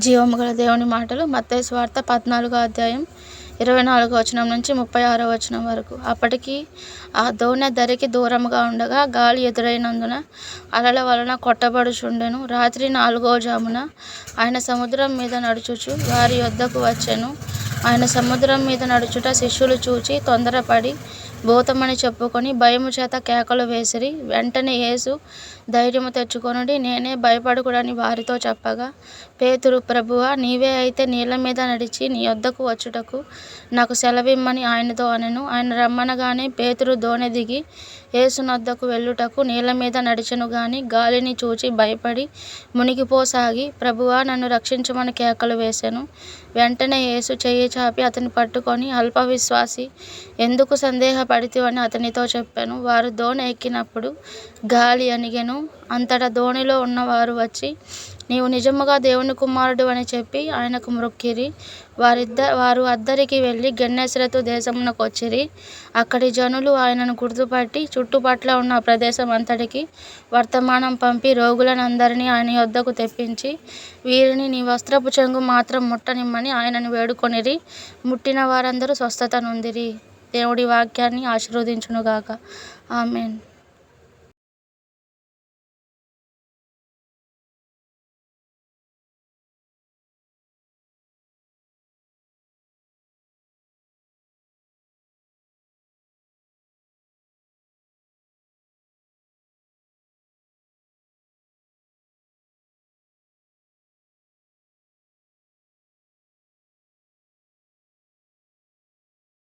జీవము గల దేవుని మాటలు మత్తయి సువార్త 14వ అధ్యాయం 24వ వచనం నుంచి 36వ వచనం వరకు. అప్పటికి ఆ దోణె ధరికి దూరముగా ఉండగా గాలి ఎదురైనందున అలల వలన కొట్టబడుచుండెను. రాత్రి 4వ జామున ఆయన సముద్రం మీద నడుచుచు వారి యొద్దకు వచ్చెను. ఆయన సముద్రం మీద నడుచుట శిష్యులు చూచి తొందరపడి భూతమని చెప్పుకొని భయము చేత కేకలు వేసిరి. వెంటనే యేసు ధైర్యము తెచ్చుకొనుడి, నేనే, భయపడకుడని వారితో చెప్పగా, పేతురు, ప్రభువా, నీవే అయితే నీళ్ల మీద నడిచి నీ యొద్దకు వచ్చుటకు నాకు సెలవిమ్మని ఆయనతో అనెను. ఆయన రమ్మనగానే పేతురు దోణి దిగి యేసునొద్దకు వెళ్ళుటకు నీళ్ల మీద నడిచెను గాని గాలిని చూచి భయపడి మునిగిపోసాగి, ప్రభువా, నన్ను రక్షించమని కేకలు వేసెను. వెంటనే యేసు చెయ్యి చాపి అతని పట్టుకొని, అల్ప విశ్వాసి, ఎందుకు సందేహపడితివని అతనితో చెప్పెను. వారు దోణి ఎక్కినప్పుడు గాలి అణిగెను. అంతటా దోణిలో ఉన్నవారు వచ్చి, నీవు నిజముగా దేవుని కుమారుడు అని చెప్పి ఆయనకు మ్రొక్కిరి. వారు అద్దరికి వెళ్ళి గెన్నెసరెతు దేశమునకు వచ్చిరి. అక్కడి జనులు ఆయనను గుర్తుపట్టి చుట్టుపట్ల ఉన్న ప్రదేశం అంతటికి వర్తమానం పంపి రోగులనందరినీ ఆయన యొద్దకు తెప్పించి, వీరిని నీ వస్త్రపు చెంగు మాత్రం ముట్టనిమ్మని ఆయనను వేడుకొనిరి. ముట్టిన వారందరూ స్వస్థత నొందిరి. దేవుడి వాక్యాన్ని ఆశీర్వదించునుగాక. ఆమేన్.